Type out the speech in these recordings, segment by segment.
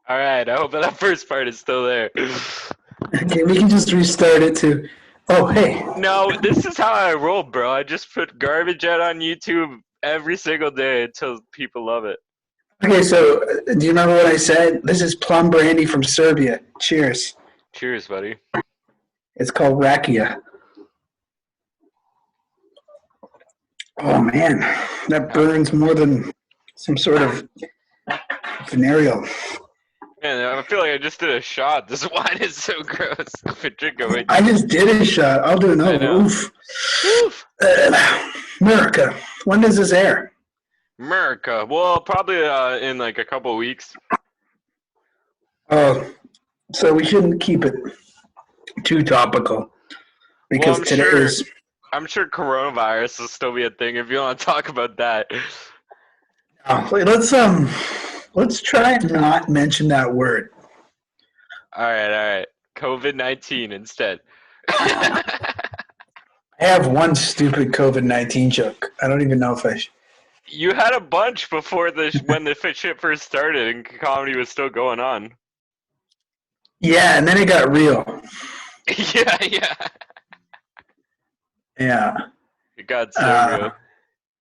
All right, I hope that first part is still there. Okay, we can just restart it to. Oh, hey. No, this is how I roll, bro. I just put garbage out on YouTube every single day until people love it. Okay, so do you remember what I said? This is plum brandy from Serbia. Cheers. Cheers, buddy. It's called rakia. Oh man, that burns more than some sort of venereal. Man, I feel like I just did a shot. This wine is so gross. If I drink it way I too much. just did a shot. I'll do I another. know. Oof. Oof. America. When does this air? America. Well, probably in like a couple of weeks. Oh, so we shouldn't keep it too topical because Well, today is. I'm sure coronavirus will still be a thing if you want to talk about that. Let's try and not mention that word. All right. COVID-19 instead. I have one stupid COVID-19 joke. I don't even know if I. You had a bunch before when the shit first started and comedy was still going on. Yeah, and then it got real. Yeah. Yeah. It got so real.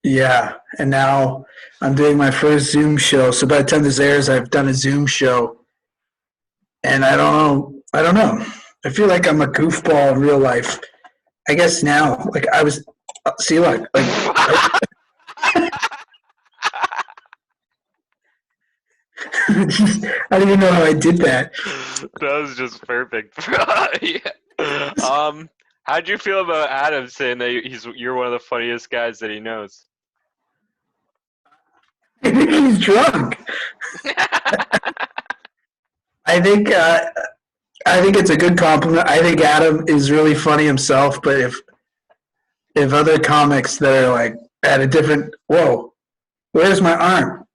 Yeah, and now I'm doing my first Zoom show. So by the time this airs, I've done a Zoom show, and I don't know. I feel like I'm a goofball in real life. I guess now, like I was, see, I don't even know how I did that. That was just perfect. Yeah. How'd you feel about Adam saying that you're one of the funniest guys that he knows? I think he's drunk. I think it's a good compliment. I think Adam is really funny himself, but if other comics that are like at a different where's my arm?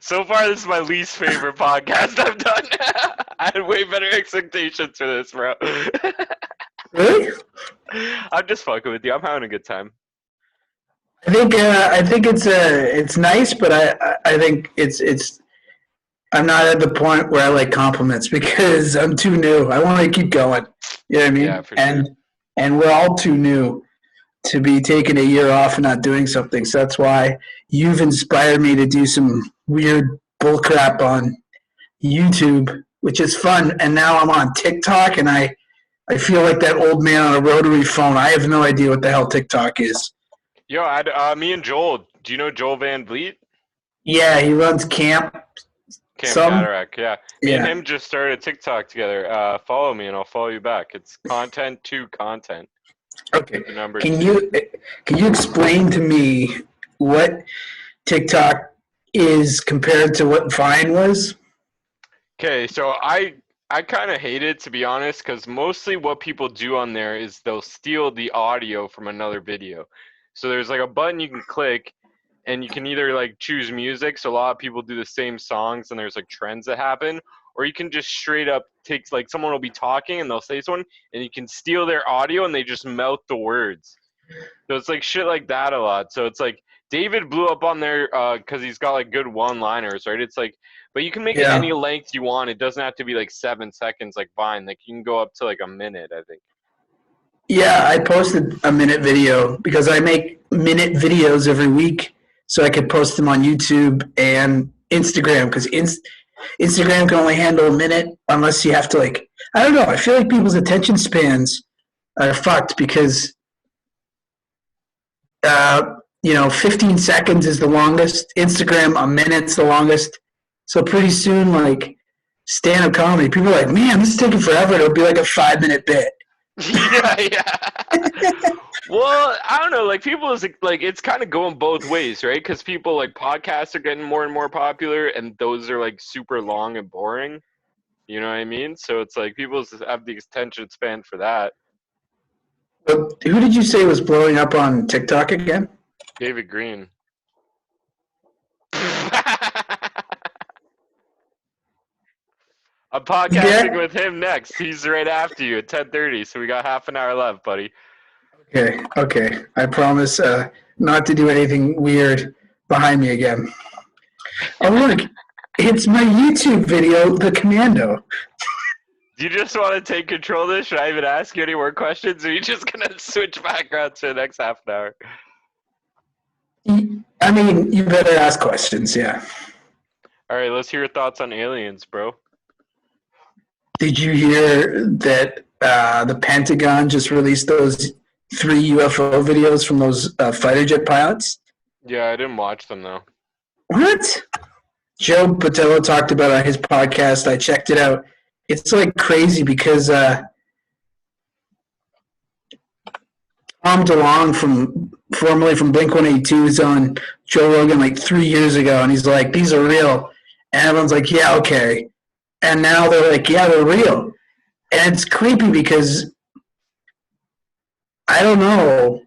So far, this is my least favorite podcast I've done. I had way better expectations for this, bro. Really? I'm just fucking with you. I'm having a good time. I think it's nice, but I think it's I'm not at the point where I like compliments because I'm too new. I want to keep going. You know what I mean? Yeah, for sure. And we're all too new to be taking a year off and not doing something. So that's why you've inspired me to do some weird bullcrap on YouTube, which is fun. And now I'm on TikTok, and I feel like that old man on a rotary phone. I have no idea what the hell TikTok is. Yo, me and Joel. Do you know Joel Van Vliet? Yeah, he runs Camp Cataract, yeah. Me and Yeah. him just started TikTok together. Follow me and I'll follow you back. It's content to content. Okay. Number Can two. you explain to me what TikTok is compared to what Vine was? Okay, so I kind of hate it, to be honest, because mostly what people do on there is they'll steal the audio from another video. So there's like a button you can click, and you can either like choose music. So a lot of people do the same songs, and there's like trends that happen, or you can just straight up take, like, someone will be talking and they'll say something, and you can steal their audio and they just mouth the words. So it's like shit like that a lot. So it's like David blew up on there because he's got like good one-liners, right? It's like, but you can make it Yeah. any length you want. It doesn't have to be like 7 seconds like Vine. Like you can go up to like a minute, I think. Yeah, I posted a minute video because I make minute videos every week, so I could post them on YouTube and Instagram because Instagram can only handle a minute unless you have to like. I don't know. I feel like people's attention spans are fucked because 15 seconds is the longest. Instagram, a minute's the longest. So pretty soon, like stand-up comedy, people are like, man, this is taking forever. It'll be like a 5-minute bit. Yeah. Well, I don't know. Like people is like it's kind of going both ways, right? Because people like podcasts are getting more and more popular, and those are like super long and boring. You know what I mean? So it's like people have the attention span for that. But who did you say was blowing up on TikTok again? David Green. I'm podcasting Yeah. with him next. He's right after you at 10:30, so we got half an hour left, buddy. Okay. I promise not to do anything weird behind me again. I want to It's my YouTube video, The Commando. Do you just want to take control of this? Should I even ask you any more questions? Or are you just going to switch backgrounds for the next half an hour? I mean, you better ask questions, yeah. All right, let's hear your thoughts on aliens, bro. Did you hear that the Pentagon just released those 3 UFO videos from those fighter jet pilots? Yeah, I didn't watch them, though. What? Joe Patello talked about it on his podcast. I checked it out. It's like crazy because Tom DeLonge, formerly from Blink-182, was on Joe Rogan like 3 years ago, and he's like, "These are real," and everyone's like, "Yeah, okay." And now they're like, "Yeah, they're real," and it's creepy because I don't know.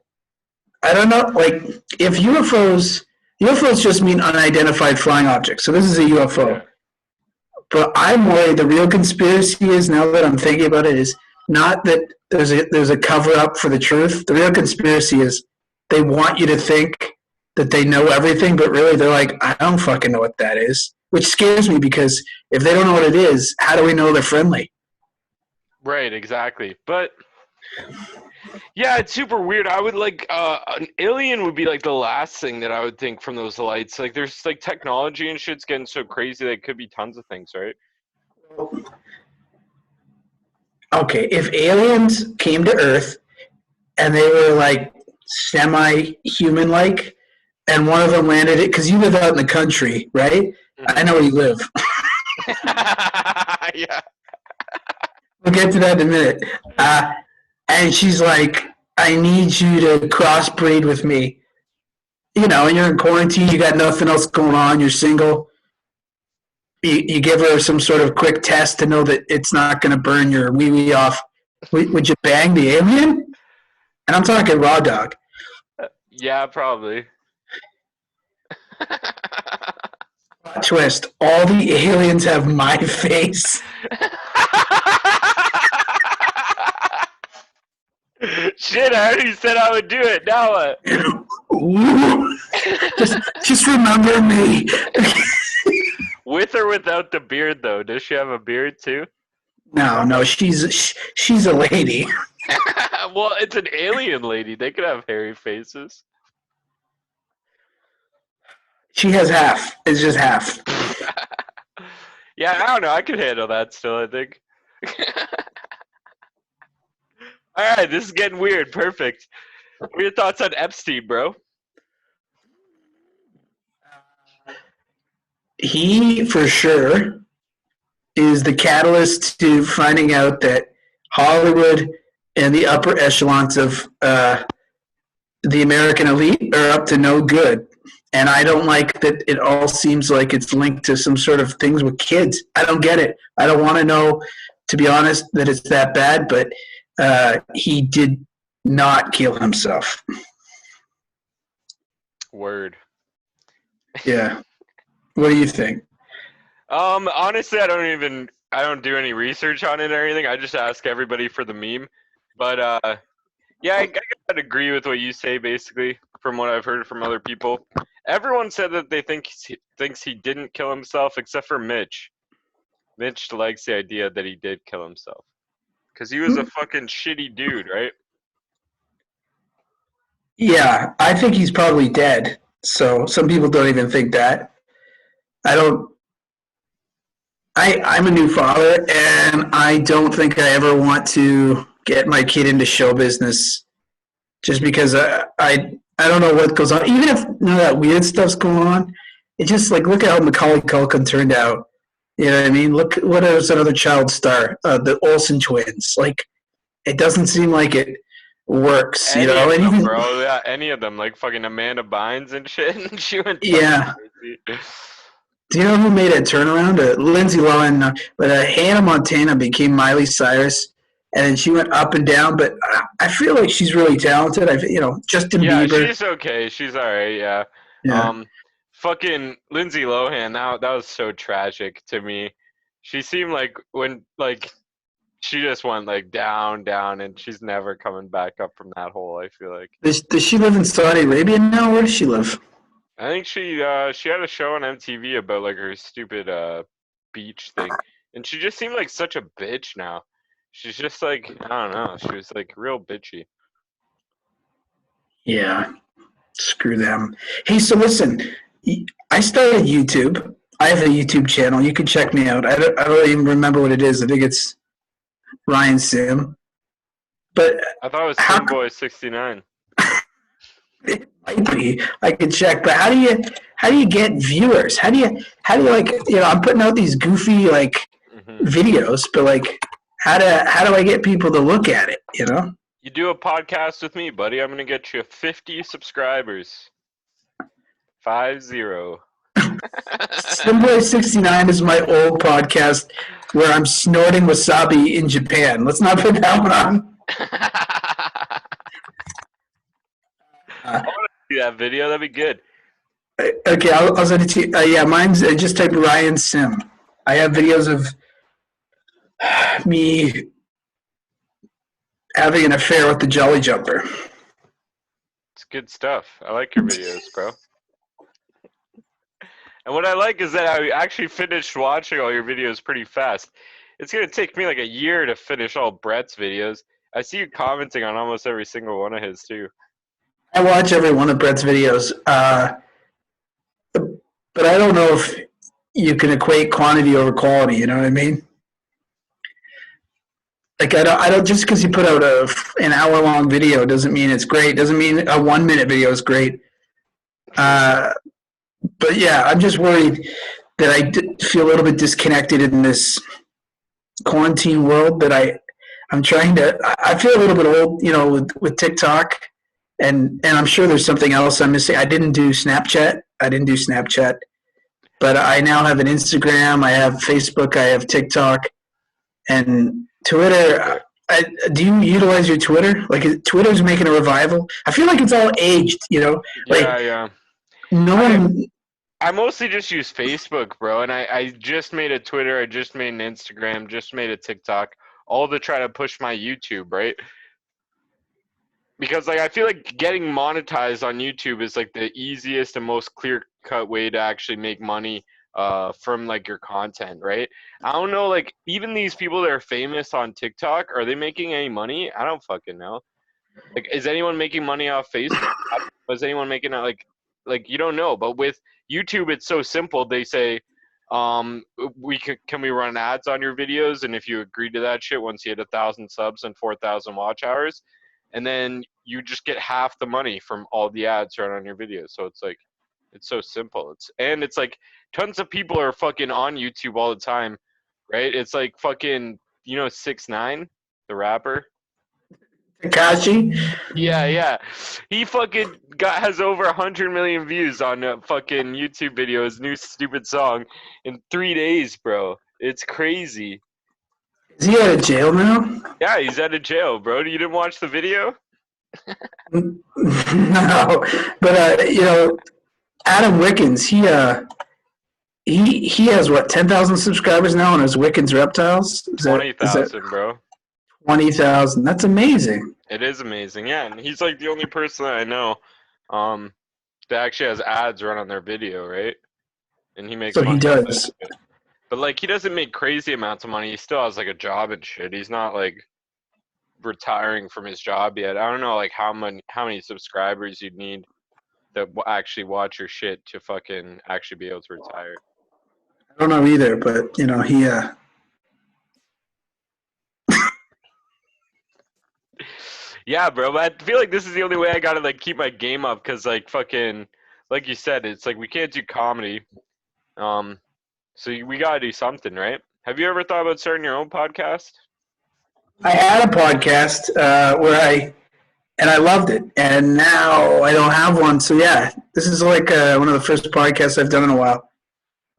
Like, if UFOs just mean unidentified flying objects. So this is a UFO. Yeah. But I'm worried the real conspiracy is, now that I'm thinking about it, is not that there's a cover up for the truth. The real conspiracy is they want you to think that they know everything, but really they're like, I don't fucking know what that is. Which scares me, because if they don't know what it is, how do we know they're friendly? Right, exactly. But yeah, it's super weird. I would like an alien would be like the last thing that I would think from those lights. Like there's like technology and shit's getting so crazy that it could be tons of things, right? Okay, if aliens came to Earth and they were like semi-human like, and one of them landed it, because you live out in the country, right? I know where you live. Yeah. We'll get to that in a minute. And she's like, I need you to crossbreed with me. You know, and you're in quarantine, you got nothing else going on, you're single. You give her some sort of quick test to know that it's not going to burn your wee-wee off. Would you bang the alien? And I'm talking raw dog. Yeah, probably. Twist. All the aliens have my face. Shit, I already said I would do it. Now what? Just remember me. With or without the beard, though? Does she have a beard, too? No, she's a lady. Well, it's an alien lady. They could have hairy faces. She has half. It's just half. Yeah, I don't know. I could handle that still, I think. All right, this is getting weird. Perfect. What are your thoughts on Epstein, bro? He, for sure, is the catalyst to finding out that Hollywood and the upper echelons of the American elite are up to no good. And I don't like that it all seems like it's linked to some sort of things with kids. I don't get it. I don't want to know, to be honest, that it's that bad, but he did not kill himself. Word. Yeah. What do you think? Honestly, I don't do any research on it or anything. I just ask everybody for the meme. But yeah, I gotta agree with what you say, basically, from what I've heard from other people. Everyone said that they thinks he didn't kill himself, except for Mitch. Mitch likes the idea that he did kill himself. Because he was a fucking shitty dude, right? Yeah, I think he's probably dead. So some people don't even think that. I'm a new father, and I don't think I ever want to get my kid into show business, just because I don't know what goes on. Even if none of that weird stuff's going on, it's just like, look at how Macaulay Culkin turned out. You know what I mean? Look, what is another child star? The Olsen twins. Like, it doesn't seem like it works. Any you know, of and them, even, bro. Yeah, any of them. Like fucking Amanda Bynes and shit. And she went yeah. crazy. Do you know who made a turnaround? Lindsay Lohan, but Hannah Montana became Miley Cyrus, and then she went up and down. But I feel like she's really talented. Justin Bieber. Yeah, she's okay. She's all right. Yeah. Yeah. Fucking Lindsay Lohan. That was so tragic to me. She seemed like she just went like down, and she's never coming back up from that hole. I feel like. Does she live in Saudi Arabia now? Where does she live? I think she had a show on MTV about like her stupid beach thing, and she just seemed like such a bitch now. She's just like I don't know. She was like real bitchy. Yeah, screw them. Hey, so listen, I started YouTube. I have a YouTube channel. You can check me out. I don't even remember what it is. I think it's Ryan Sim. But I thought it was how Simboy69. it might be? I could check. But how do you get viewers? How do you like I'm putting out these goofy like Hmm. videos, but like how do I get people to look at it? You know. You do a podcast with me, buddy. I'm gonna get you 50 subscribers. 50. Simboy69 is my old podcast where I'm snorting wasabi in Japan. Let's not put that one on. I want to see that video. That'd be good. Okay, I'll send it to you. Yeah, mine's just type Ryan Sim. I have videos of me having an affair with the Jolly Jumper. It's good stuff. I like your videos, bro. And what I like is that I actually finished watching all your videos pretty fast. It's gonna take me like a year to finish all Brett's videos. I see you commenting on almost every single one of his too. I watch every one of Brett's videos, but I don't know if you can equate quantity over quality. You know what I mean? Like I don't just because you put out an hour long video doesn't mean it's great. Doesn't mean a 1 minute video is great. But yeah, I'm just worried that feel a little bit disconnected in this quarantine world. That I'm trying to. I feel a little bit old, with TikTok, and I'm sure there's something else I'm missing. I didn't do Snapchat, but I now have an Instagram. I have Facebook. I have TikTok, and Twitter. Do you utilize your Twitter? Like Twitter's making a revival. I feel like it's all aged. Like Yeah. no one. I mostly just use Facebook, bro, and I just made a Twitter, I just made an Instagram, just made a TikTok, all to try to push my YouTube, right? Because like I feel like getting monetized on YouTube is like the easiest and most clear-cut way to actually make money from like your content, right? I don't know, like even these people that are famous on TikTok, are they making any money? I don't fucking know. Like, is anyone making money off Facebook? Was anyone making it like you don't know? But with YouTube, it's so simple. They say, can we run ads on your videos? And if you agree to that shit, once you hit 1,000 subs and 4,000 watch hours, and then you just get half the money from all the ads run on your videos. So it's like, it's so simple. It's like tons of people are fucking on YouTube all the time, right? It's like fucking 6ix9ine, the rapper. Takashi. Yeah. He fucking has over 100 million views on a fucking YouTube video, his new stupid song, in 3 days, bro. It's crazy. Is he out of jail now? Yeah, he's out of jail, bro. You didn't watch the video? No, but Adam Wickens, he has what 10,000 subscribers now on his Wickens Reptiles. 20,000, bro. 20,000. That's amazing. It is amazing, yeah. And he's like the only person that I know, that actually has ads run on their video, right? And he makes. So he does. But like, he doesn't make crazy amounts of money. He still has like a job and shit. He's not like retiring from his job yet. I don't know like how many subscribers you'd need that actually watch your shit to fucking actually be able to retire. I don't know either, but he. Yeah, bro. But I feel like this is the only way I gotta like keep my game up, because like fucking, like you said, it's like we can't do comedy. So we gotta do something, right? Have you ever thought about starting your own podcast? I had a podcast where I loved it, and now I don't have one. So yeah, this is like one of the first podcasts I've done in a while.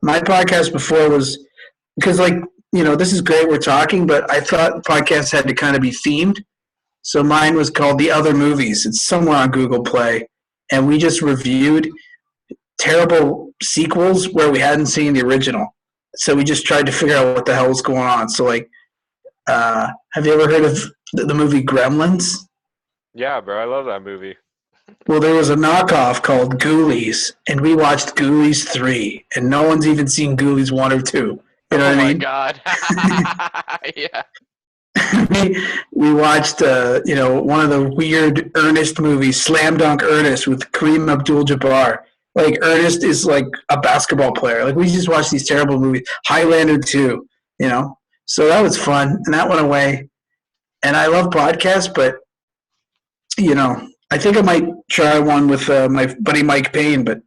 My podcast before was because this is great, we're talking, but I thought podcasts had to kind of be themed. So mine was called The Other Movies. It's somewhere on Google Play, and we just reviewed terrible sequels where we hadn't seen the original. So we just tried to figure out what the hell was going on. So have you ever heard of the movie Gremlins? Yeah, bro. I love that movie. Well, there was a knockoff called Ghoulies, and we watched Ghoulies 3, and no one's even seen Ghoulies 1 or 2. You know Oh what my I god. Yeah. mean? we watched, one of the weird Ernest movies, Slam Dunk Ernest with Kareem Abdul-Jabbar. Like, Ernest is like a basketball player. Like, we just watched these terrible movies. Highlander 2, you know? So that was fun, and that went away. And I love podcasts, but I think I might try one with my buddy Mike Payne. But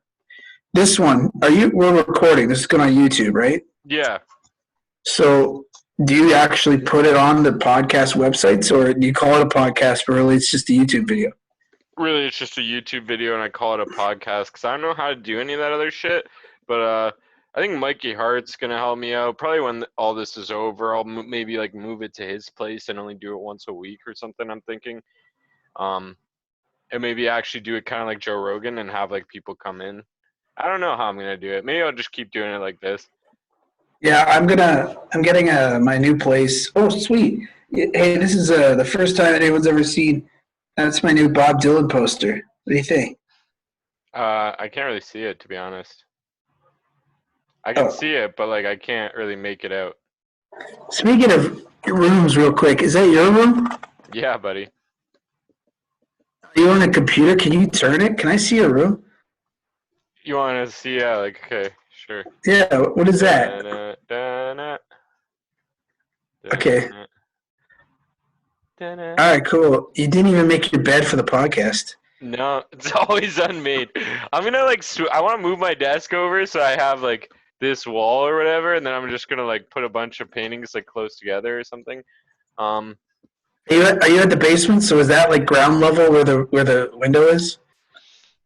this one, we're recording. This is going on YouTube, right? Yeah. So, do you actually put it on the podcast websites, or do you call it a podcast, but really it's just a YouTube video? Really, it's just a YouTube video, and I call it a podcast because I don't know how to do any of that other shit. But I think Mikey Hart's gonna help me out. Probably when all this is over, I'll maybe like move it to his place and only do it once a week or something. I'm thinking. And maybe actually do it kind of like Joe Rogan and have like people come in. I don't know how I'm gonna do it. Maybe I'll just keep doing it like this. Yeah, I'm getting my new place. Oh, sweet! Hey, this is the first time anyone's ever seen. That's my new Bob Dylan poster. What do you think? I can't really see it, to be honest. I can Oh, see it, but like I can't really make it out. speaking of rooms, real quick, is that your room? Yeah, buddy. Are you on a computer? Can you turn it? Can I see your room? You want to see? Yeah, like okay, sure. Yeah. What is that? Da-na, da-na, Okay. da-na, da-na. All right. Cool. You didn't even make your bed for the podcast. No, it's always unmade. I'm gonna like I want to move my desk over so I have like this wall or whatever, and then I'm just gonna like put a bunch of paintings like close together or something. Um, Are you at the basement? So is that like ground level where the window is?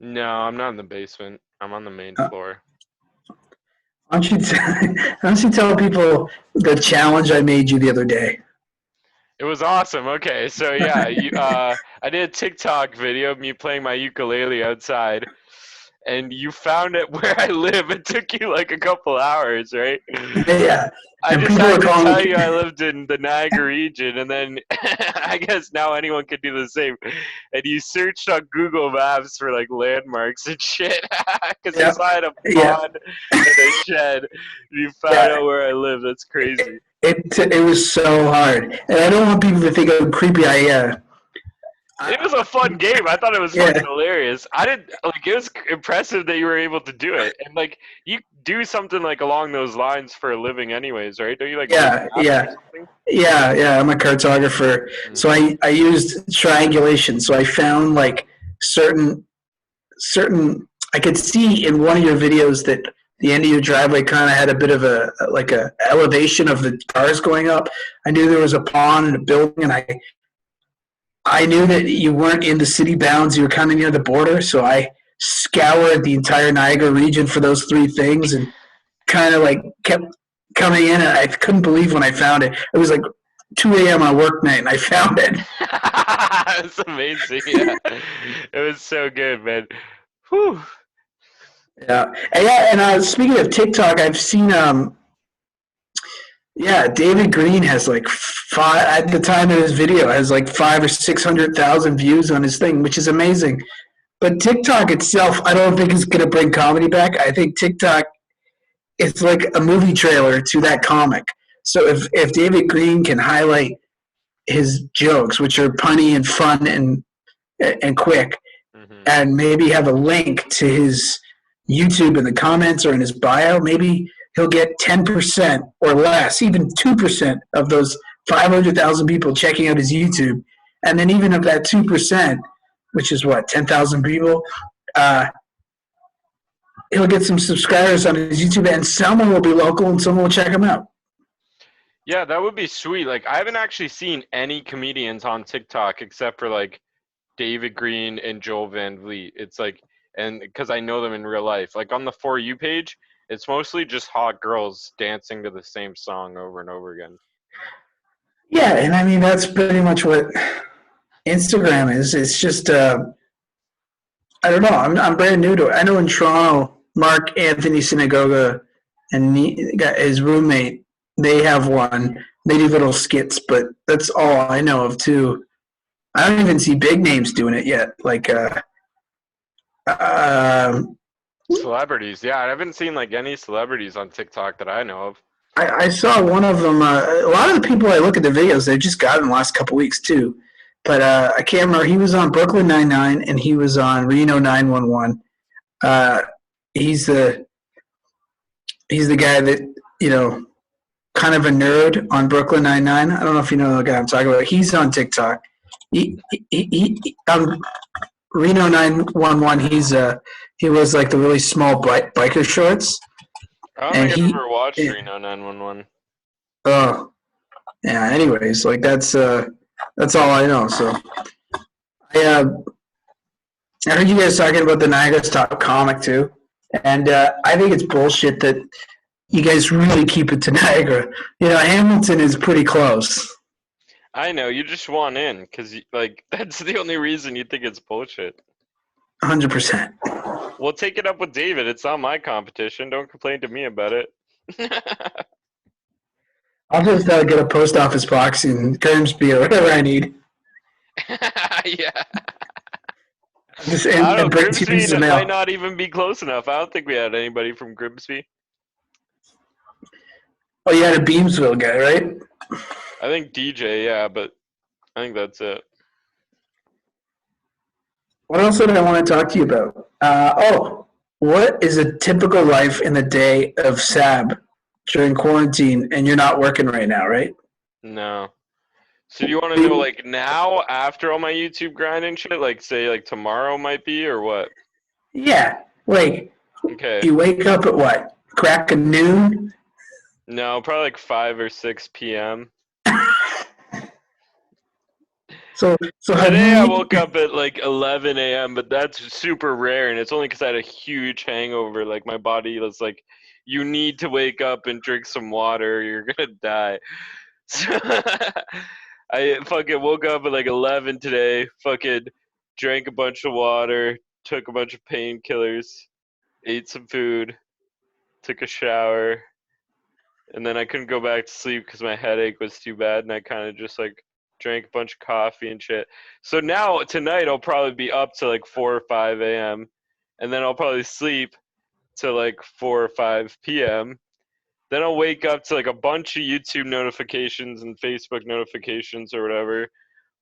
no, I'm not in the basement. I'm on the main floor. Why don't you why don't you tell people the challenge I made you the other day? It was awesome. Okay, so yeah, I did a TikTok video of me playing my ukulele outside, and you found it where I live. It took you like a couple hours, right? Yeah. I And just people had are to calling tell me. you I lived in the Niagara region, and then I guess now anyone could do the same. And you searched on Google Maps for like landmarks and shit, because you Yeah. saw I had a Yeah. pond and a shed. You found Yeah. out where I live. That's crazy. It was so hard, and I don't want people to think I'm creepy. It was a fun game. I thought it was Yeah. fucking hilarious. I didn't like. It was impressive that you were able to do it, and like you do something like along those lines for a living, anyways, right? Don't you like? Yeah, make maps yeah. or something? Yeah. I'm a cartographer, so I used triangulation. So I found like certain certain. I could see in one of your videos that the end of your driveway kind of had a bit of a elevation of the cars going up. I knew there was a pond and a building, and I knew that you weren't in the city bounds. You were kind of near the border, so I scoured the entire Niagara region for those three things and kind of like kept coming in. And I couldn't believe when I found it. It was like 2 a.m. on a work night, and I found it. It's amazing. Yeah, it was so good, man. Whew. And speaking of TikTok, I've seen David Green has like five at the time of his video has like 500,000 or 600,000 views on his thing, which is amazing. But TikTok itself, I don't think is going to bring comedy back. I think TikTok is like a movie trailer to that comic. So if David Green can highlight his jokes, which are punny and fun and quick, and maybe have a link to his YouTube in the comments or in his bio, maybe he'll get 10% or less, even 2% of those 500,000 people checking out his YouTube. And then even of that 2%, which is what, 10,000 people, he'll get some subscribers on his YouTube, and someone will be local and someone will check him out. Yeah, that would be sweet. Like, I haven't actually seen any comedians on TikTok except for like David Green and Joel Van Vliet. It's like, and because I know them in real life, like on the For You page, it's mostly just hot girls dancing to the same song over and over again. Yeah, and I mean, that's pretty much what Instagram is. It's just, I don't know. I'm brand new to it. I know in Toronto, Mark Anthony Synagoga and his roommate, they have one. They do little skits, but that's all I know of too. I don't even see big names doing it yet. Like Um, Celebrities, yeah. I haven't seen like any celebrities on TikTok that I know of. I saw one of them. A lot of the people I look at the videos, they've just got in the last couple weeks too. But I can't remember. He was on Brooklyn Nine-Nine and he was on Reno 911. Uh, he's the guy that kind of a nerd on Brooklyn Nine-Nine. I don't know if you know the guy I'm talking about. He's on TikTok. He on Reno 911. He was like the really small biker shorts, I don't and think I've ever watched Reno 911. Oh, yeah. Anyways, like that's all I know. So I heard you guys talking about the Niagara's Top comic too, and I think it's bullshit that you guys really keep it to Niagara. Hamilton is pretty close. I know, you just want in, because, like, that's the only reason you think it's bullshit. 100%. Well, take it up with David. It's not my competition. Don't complain to me about it. I'll just get a post office box in Grimsby or whatever I need. Yeah. Just I don't know, bring 2 pieces of Grimsby mail. might not even be close enough. I don't think we had anybody from Grimsby. Oh, you had a Beamsville guy, right? I think DJ, yeah, but I think that's it. What else did I want to talk to you about? What is a typical life in the day of Sab during quarantine? And you're not working right now, right? No. So do you want to know, like, now, after all my YouTube grind and shit? Like, say, like, tomorrow might be, or what? Yeah. Like, Okay. you wake up at what? Crack of noon? No, probably like 5 or 6 p.m. So Today I woke up at like 11 a.m., but that's super rare, and it's only because I had a huge hangover. Like, my body was like, you need to wake up and drink some water, you're gonna die. So I fucking woke up at like 11 today, fucking drank a bunch of water, took a bunch of painkillers, ate some food, took a shower, and then I couldn't go back to sleep because my headache was too bad, and I kind of just like drank a bunch of coffee and shit. So now tonight I'll probably be up to like 4 or 5 a.m. and then I'll probably sleep to like 4 or 5 p.m. Then I'll wake up to like a bunch of YouTube notifications and Facebook notifications or whatever.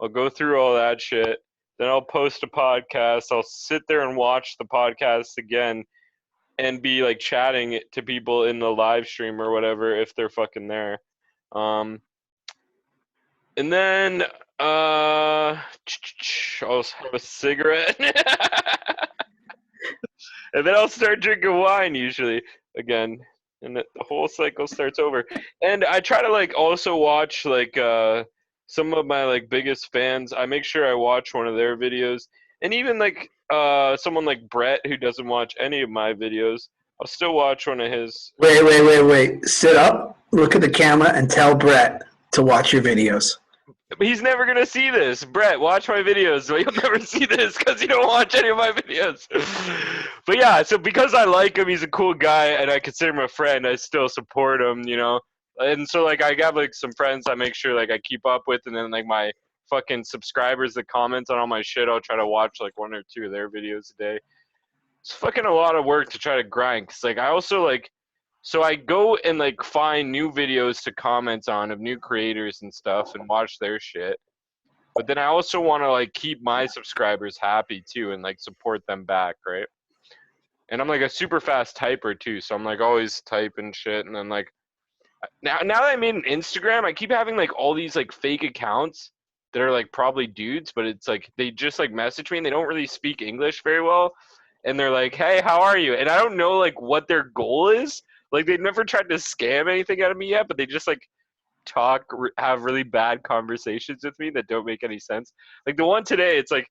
I'll go through all that shit. Then I'll post a podcast. I'll sit there and watch the podcast again and be like chatting to people in the live stream or whatever if they're fucking there. And then I'll have a cigarette. And then I'll start drinking wine usually again. And the whole cycle starts over. And I try to like also watch like some of my like biggest fans. I make sure I watch one of their videos. And even like someone like Brett who doesn't watch any of my videos, I'll still watch one of his. Wait. Sit up, look at the camera, and tell Brett to watch your videos. He's never gonna see this. Brett, watch my videos. You'll never see this because you don't watch any of my videos. But yeah, so because I like him, he's a cool guy, and I consider him a friend. I still support him, you know. And so like I got like some friends I make sure like I keep up with, and then like my fucking subscribers that comment on all my shit, I'll try to watch like 1 or 2 of their videos a day. It's fucking a lot of work to try to grind. Cause like I also like. So I go and like find new videos to comment on of new creators and stuff and watch their shit. But then I also want to like keep my subscribers happy too and like support them back, right? And I'm like a super fast typer too, so I'm like always typing shit. And then like now that I made an Instagram, I keep having like all these like fake accounts that are like probably dudes, but it's like they just like message me and they don't really speak English very well. And they're like, "Hey, how are you?" And I don't know like what their goal is. Like they've never tried to scam anything out of me yet, but they just like have really bad conversations with me that don't make any sense. Like the one today, it's like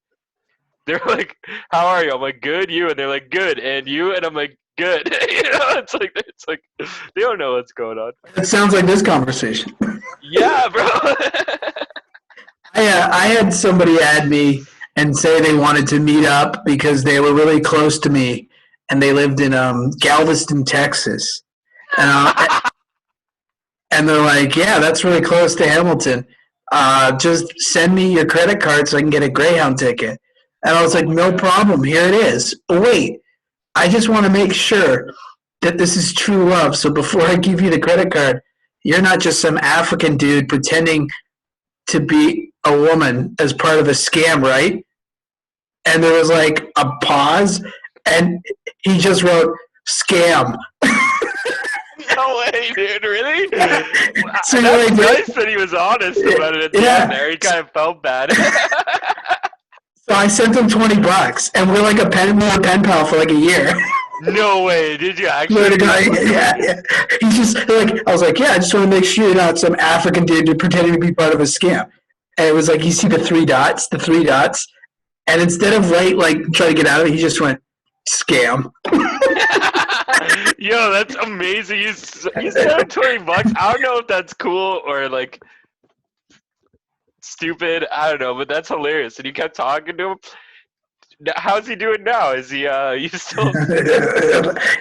they're like, "How are you?" I'm like, "Good, you," and they're like, "Good, and you?" And I'm like, "Good." You know, it's like they don't know what's going on. It sounds like this conversation. Yeah, bro. I had somebody add me and say they wanted to meet up because they were really close to me and they lived in Galveston, Texas. And they're like, yeah, that's really close to Hamilton. Just send me your credit card so I can get a Greyhound ticket. And I was like, my no God. problem. Here it is. Oh, wait, I just want to make sure that this is true love. So before I give you the credit card, you're not just some African dude pretending to be a woman as part of a scam, right? And there was like a pause, and he just wrote scam. No way, dude. Really? So you're That's like, nice that he was honest about it at the yeah. end there. He kind of felt bad. So I sent him $20, and we're like we were pen pal for like a year. No way. Did you Swear actually? to God, yeah. He's just like, I was like, yeah, I just want to make sure you're not some African dude pretending to be part of a scam. And it was like, you see the three dots, and instead of try to get out of it, he just went scam. Yo, that's amazing. You sent him $20. I don't know if that's cool or like stupid. I don't know, but that's hilarious. And you kept talking to him. How's he doing now? Is he you still?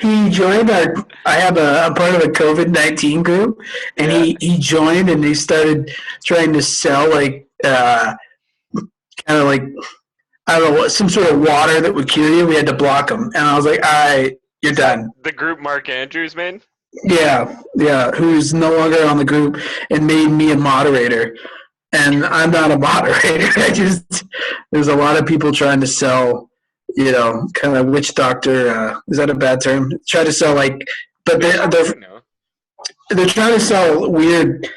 He joined our. I'm part of a COVID-19 group, and Yeah. he joined and he started trying to sell kind of like I don't know what some sort of water that would cure you. We had to block him, and I was like, all right, you're done. The group Mark Andrews made. Yeah, who's no longer on the group and made me a moderator. And I'm not a moderator. There's a lot of people trying to sell, kind of witch doctor. Is that a bad term? Try to sell but they're trying to sell weird,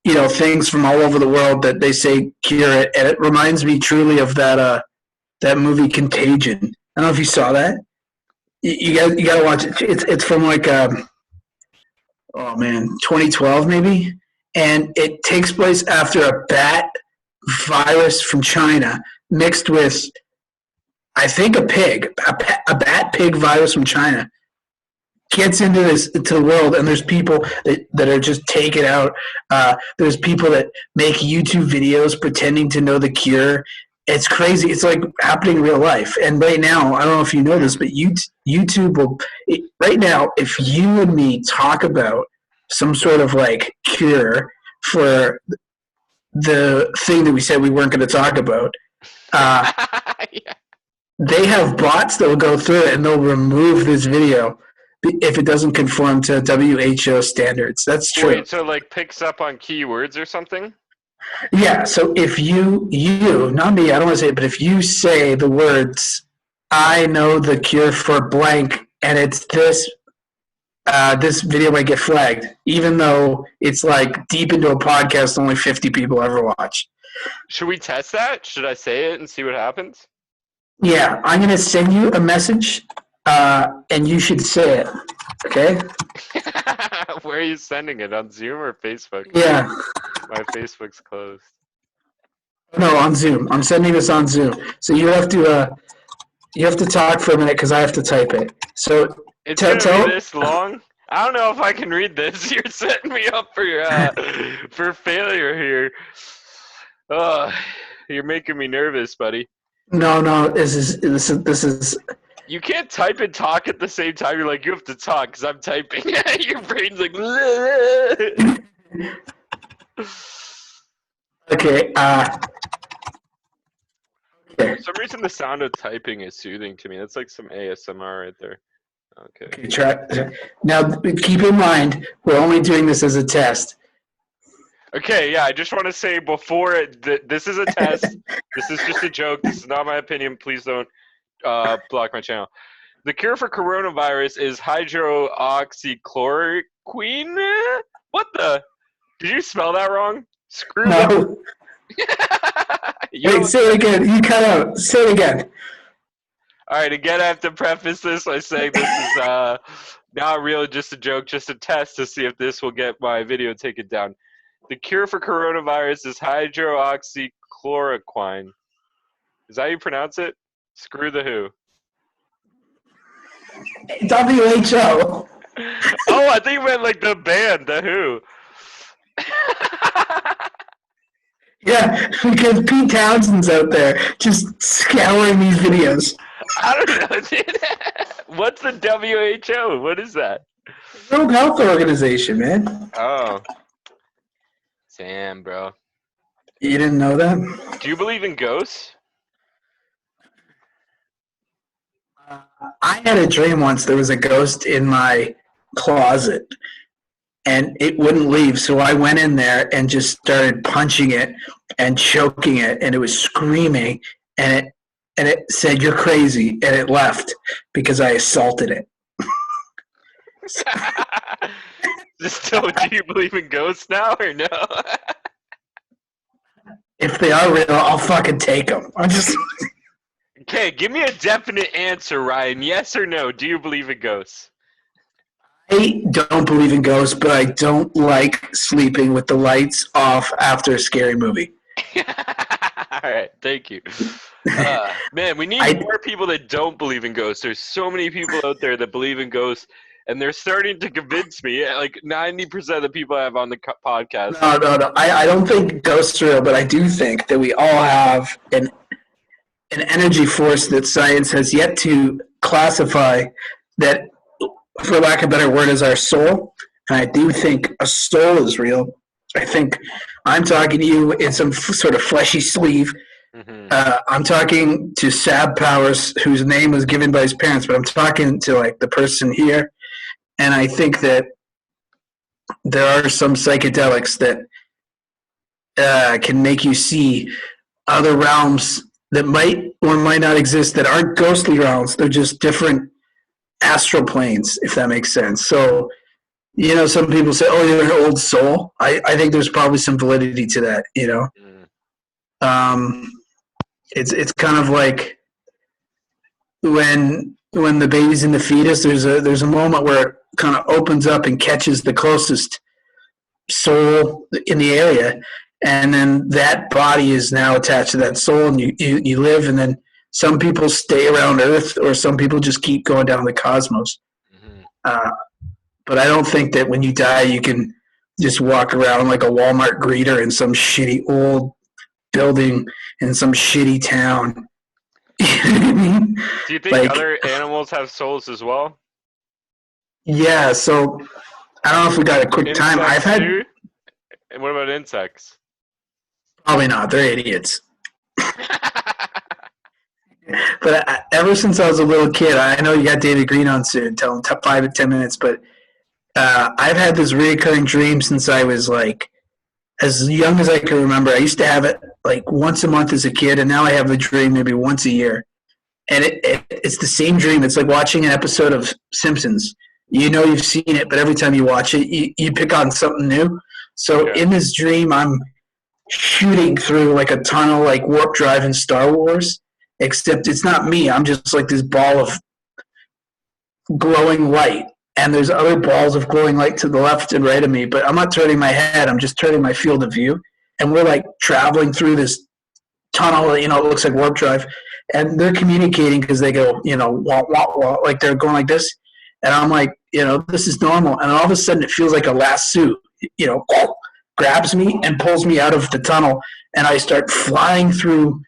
things from all over the world that they say cure it. And it reminds me truly of that movie Contagion. I don't know if you saw that. You got to watch it. It's from 2012 maybe. And it takes place after a bat virus from China mixed with, I think, a bat pig virus from China gets into the world, and there's people that are just taken out. There's people that make YouTube videos pretending to know the cure. It's crazy. It's like happening in real life. And right now, I don't know if you know this, but YouTube will right now, if you and me talk about some sort of cure for the thing that we said we weren't going to talk about. Yeah. They have bots that will go through it and they'll remove this video if it doesn't conform to WHO standards. That's true. Wait, so picks up on keywords or something? Yeah, so if you, not me, I don't want to say it, but if you say the words, I know the cure for blank, and it's this, this video might get flagged, even though it's deep into a podcast only 50 people ever watch. Should we test that? Should I say it and see what happens? Yeah, I'm going to send you a message, and you should say it, okay? Where are you sending it? On Zoom or Facebook? Yeah. My Facebook's closed. No, on Zoom. I'm sending this on Zoom. So you have to talk for a minute because I have to type it. So it's gonna be this long. I don't know if I can read this. You're setting me up for for failure here. You're making me nervous, buddy. No. This is. You can't type and talk at the same time. You're like, you have to talk because I'm typing. Your brain's like. Okay. For some reason, the sound of typing is soothing to me. That's like some ASMR right there. Okay. Try. Now, keep in mind, we're only doing this as a test. Okay, yeah, I just want to say before this is a test. This is just a joke. This is not my opinion. Please don't block my channel. The cure for coronavirus is hydroxychloroquine. What the? Did you spell that wrong? Screw no. Wait, say it again. You cut out. Say it again. All right, again, I have to preface this by saying this is not real, just a joke, just a test to see if this will get my video taken down. The cure for coronavirus is hydroxychloroquine. Is that how you pronounce it? Screw the who. WHO. Oh, I think you meant the band, the Who. Yeah, because Pete Townsend's out there just scouring these videos. I don't know, dude. What's the WHO? What is that? World Health Organization, man. Oh. Damn, bro. You didn't know that? Do you believe in ghosts? I had a dream once. There was a ghost in my closet, and it wouldn't leave. So I went in there and just started punching it and choking it, and it was screaming, and it said, "You're crazy," and it left because I assaulted it. So, do you believe in ghosts now or no? If they are real, I'll fucking take them. I'm just. Okay, give me a definite answer, Ryan. Yes or no? Do you believe in ghosts? I don't believe in ghosts, but I don't like sleeping with the lights off after a scary movie. All right, thank you. Man, we need more people that don't believe in ghosts. There's so many people out there that believe in ghosts, and they're starting to convince me. Like 90% of the people I have on the podcast. No. I don't think ghosts are real, but I do think that we all have an energy force that science has yet to classify that, for lack of a better word, is our soul. And I do think a soul is real. I think I'm talking to you in some sort of fleshy sleeve. Mm-hmm. I'm talking to Sab Powers, whose name was given by his parents, but I'm talking to like the person here. And I think that there are some psychedelics that can make you see other realms that might or might not exist that aren't ghostly realms. They're just different astral planes, if that makes sense. So, you know, some people say, "Oh, you're an old soul." I think there's probably some validity to that. You know, it's kind of like when the baby's in the fetus. There's a moment where it kind of opens up and catches the closest soul in the area, and then that body is now attached to that soul, and you live, and then some people stay around Earth, or some people just keep going down the cosmos. But I don't think that when you die, you can just walk around like a Walmart greeter in some shitty old building in some shitty town. You know what I mean? Do you think other animals have souls as well? Yeah, so I don't know if we got a quick Insects time. I've had. Too? And what about insects? Probably not. They're idiots. But ever since I was a little kid, I know you got David Green on soon. Tell him 5 to 10 minutes. But I've had this recurring dream since I was like as young as I can remember. I used to have it like once a month as a kid, and now I have the dream maybe once a year. And it's the same dream. It's like watching an episode of Simpsons. You know you've seen it, but every time you watch it, you pick on something new. So in this dream, I'm shooting through like a tunnel, like warp drive in Star Wars, except it's not me. I'm just like this ball of glowing light, and there's other balls of glowing light to the left and right of me, but I'm not turning my head. I'm just turning my field of view, and we're like traveling through this tunnel. You know, it looks like warp drive, and they're communicating because they go, you know, wah, wah, wah, like they're going like this, and I'm like, you know, this is normal, and all of a sudden it feels like a lasso, you know, grabs me and pulls me out of the tunnel, and I start flying through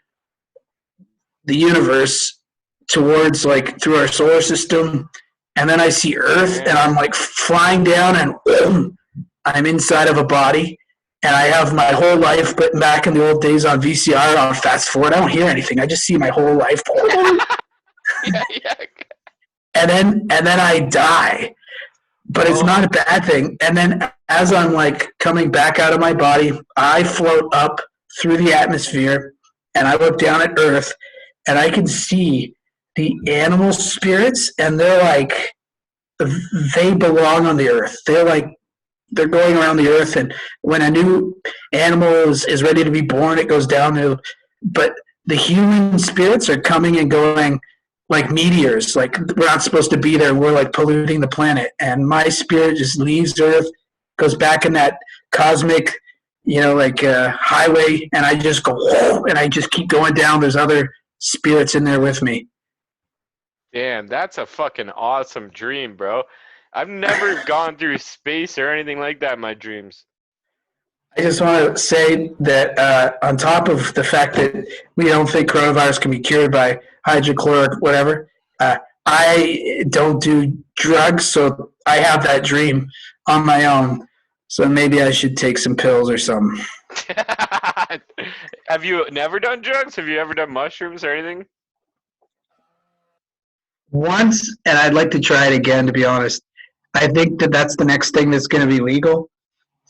the universe towards like through our solar system, and then I see Earth, and I'm like flying down, and I'm inside of a body, and I have my whole life, but back in the old days on VCR on fast forward, I don't hear anything. I just see my whole life. Yeah. And then I die. But it's not a bad thing. And then as I'm like coming back out of my body, I float up through the atmosphere, and I look down at Earth, and I can see the animal spirits, and they're like, they belong on the Earth. They're going around the Earth, and when a new animal is ready to be born, it goes down there. But the human spirits are coming and going like meteors. Like, we're not supposed to be there. We're like polluting the planet. And my spirit just leaves Earth, goes back in that cosmic, you know, like highway, and I just go, whoa, and I just keep going down. There's other spirits in there with me. Damn, that's a fucking awesome dream, bro. I've never gone through space or anything like that in my dreams. I just want to say that on top of the fact that we don't think coronavirus can be cured by hydrochloric whatever, I don't do drugs, so I have that dream on my own. So maybe I should take some pills or something. Have you never done drugs? Have you ever done mushrooms or anything? once, and I'd like to try it again, to be honest. I think that's the next thing that's going to be legal.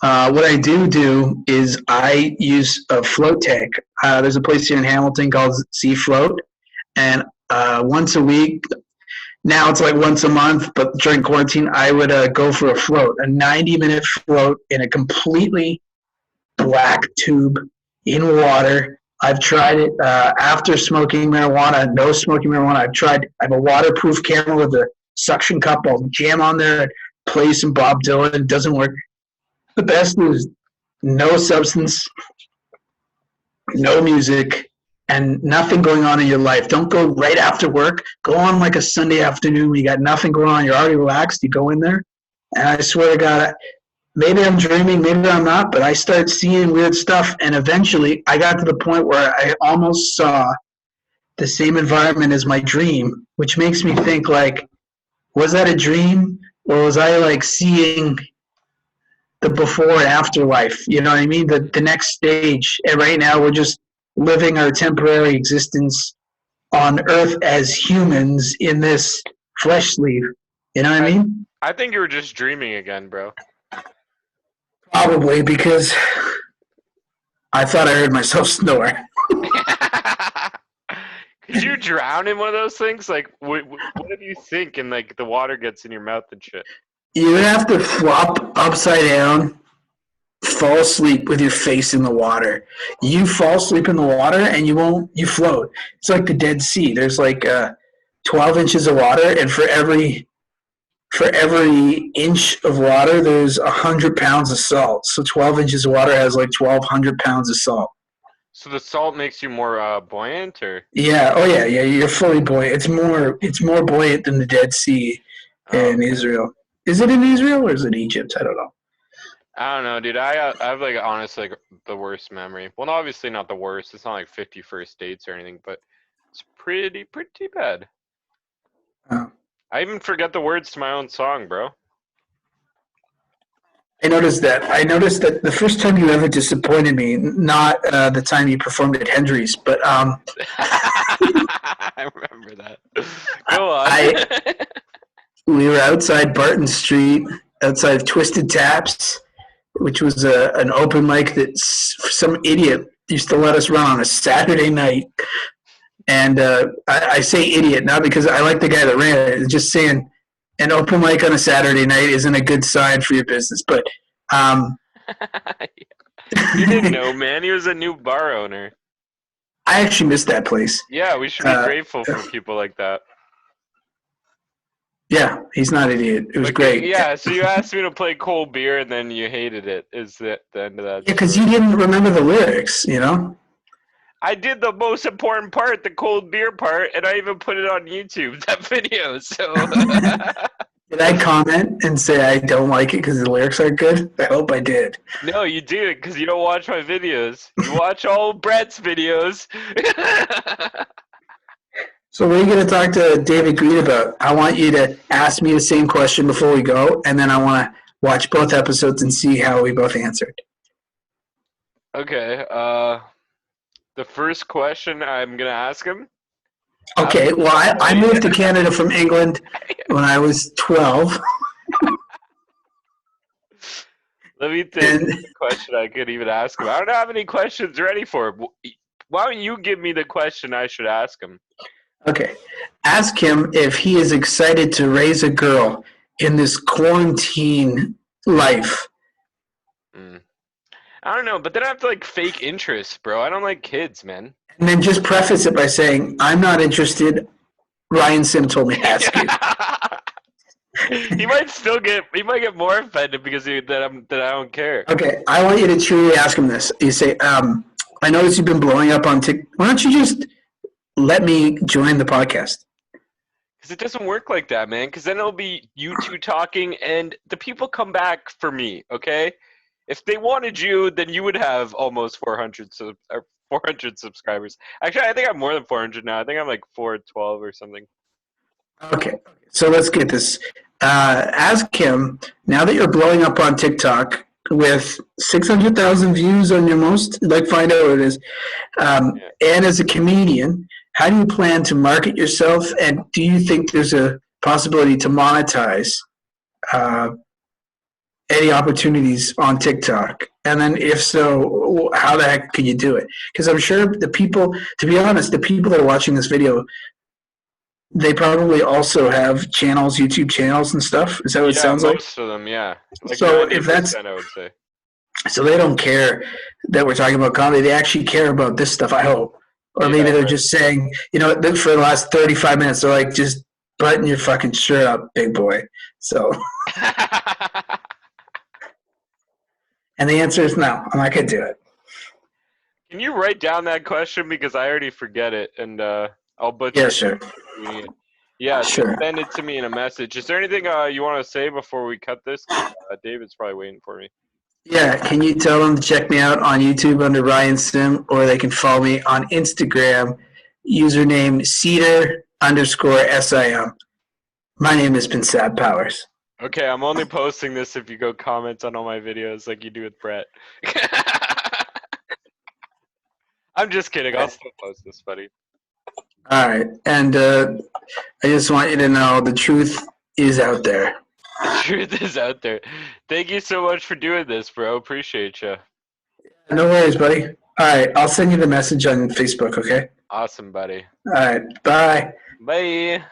What I do is I use a float tank. There's a place here in Hamilton called Sea Float, and once a week, now it's like once a month, but during quarantine, I would go for a float, a 90-minute float in a completely black tube in water. I've tried it after smoking marijuana, no smoking marijuana. I have a waterproof camera with a suction cup. I'll jam on there, play some Bob Dylan. It doesn't work. The best is no substance, no music, and nothing going on in your life. Don't go right after work. Go on like a Sunday afternoon when you got nothing going on. You're already relaxed. You go in there, and I swear to God, maybe I'm dreaming, maybe I'm not, but I start seeing weird stuff, and eventually I got to the point where I almost saw the same environment as my dream, which makes me think, like, was that a dream, or was I like seeing the before and after life? You know what I mean? The next stage. And right now we're just living our temporary existence on Earth as humans in this flesh sleeve. You know what I mean? I think you were just dreaming again, bro. Probably, because I thought I heard myself snore. Could you drown in one of those things? Like, what if you sink and like the water gets in your mouth and shit? You would have to flop upside down, fall asleep with your face in the water. You fall asleep in the water and you float. It's like the Dead Sea. There's like 12 inches of water, and for every inch of water, there's 100 pounds of salt. So 12 inches of water has like 1,200 pounds of salt. So the salt makes you more buoyant, or? Yeah. Oh yeah. You're fully buoyant. It's more buoyant than the Dead Sea in Israel. Is it in Israel or is it Egypt? I don't know. I don't know, dude. I have like honestly like the worst memory. Well, obviously not the worst. It's not like 51st dates or anything, but it's pretty bad. Oh. I even forget the words to my own song, bro. I noticed that. The first time you ever disappointed me, not the time you performed at Hendry's, but I remember that. Go on. We were outside Barton Street, outside Twisted Taps, which was an open mic that some idiot used to let us run on a Saturday night. And I say idiot not because I like the guy that ran it. It's just saying an open mic on a Saturday night isn't a good sign for your business. But you didn't know, man. He was a new bar owner. I actually missed that place. Yeah, we should be grateful for people like that. Yeah, he's not an idiot. It was great. Yeah, so you asked me to play cold beer and then you hated it. Is the end of that? Yeah, because you didn't remember the lyrics, you know? I did the most important part, the cold beer part, and I even put it on YouTube, that video. So did I comment and say I don't like it because the lyrics aren't good? I hope I did. No, you did, because you don't watch my videos. You watch all Brett's videos. So what are you going to talk to David Green about? I want you to ask me the same question before we go, and then I want to watch both episodes and see how we both answered. Okay. The first question I'm going to ask him. Okay. Well, I moved to Canada from England when I was 12. Let me think of the question I could even ask him. I don't have any questions ready for him. Why don't you give me the question I should ask him? Okay. Ask him if he is excited to raise a girl in this quarantine life. I don't know, but then I have to like fake interest, bro. I don't like kids, man. And then just preface it by saying, I'm not interested. Ryan Sim told me to ask you. He might get more offended because that I don't care. Okay, I want you to truly ask him this. You say, I noticed you've been blowing up on TikTok. Why don't you just let me join the podcast? Because it doesn't work like that, man. Because then it'll be you two talking, and the people come back for me, okay? If they wanted you, then you would have almost 400 subscribers. Actually, I think I'm more than 400 now. I think I'm like 412 or something. Okay, so let's get this. Ask him, now that you're blowing up on TikTok with 600,000 views on your most, like, find out what it is, and as a comedian, how do you plan to market yourself, and do you think there's a possibility to monetize uh, any opportunities on TikTok? And then if so, how the heck can you do it? Because I'm sure the people, to be honest, the people that are watching this video, they probably also have channels, YouTube channels and stuff. Is that what it Yeah, sounds like? most of them, yeah. Like So if that's 90%, I would say. so they don't care that we're talking about comedy. They actually care about this stuff, I hope. Or maybe Yeah, they're right. just saying, for the last 35 minutes, they're like, just button your fucking shirt up, big boy. So, and the answer is no. I'm not going to do it. Can you write down that question because I already forget it, and I'll butcher Yeah, it. sure. Yeah, so Sure. send it to me in a message. Is there anything you want to say before we cut this? 'Cause, David's probably waiting for me. Yeah, can you tell them to check me out on YouTube under Ryan Sim, or they can follow me on Instagram, username Cedar_SIM. My name has been Sad Powers. Okay, I'm only posting this if you go comment on all my videos like you do with Brett. I'm just kidding. I'll still post this, buddy. All right, and I just want you to know the truth is out there. The truth is out there. Thank you so much for doing this, bro. Appreciate you. No worries, buddy. All right, I'll send you the message on Facebook, okay? Awesome, buddy. All right, bye. Bye.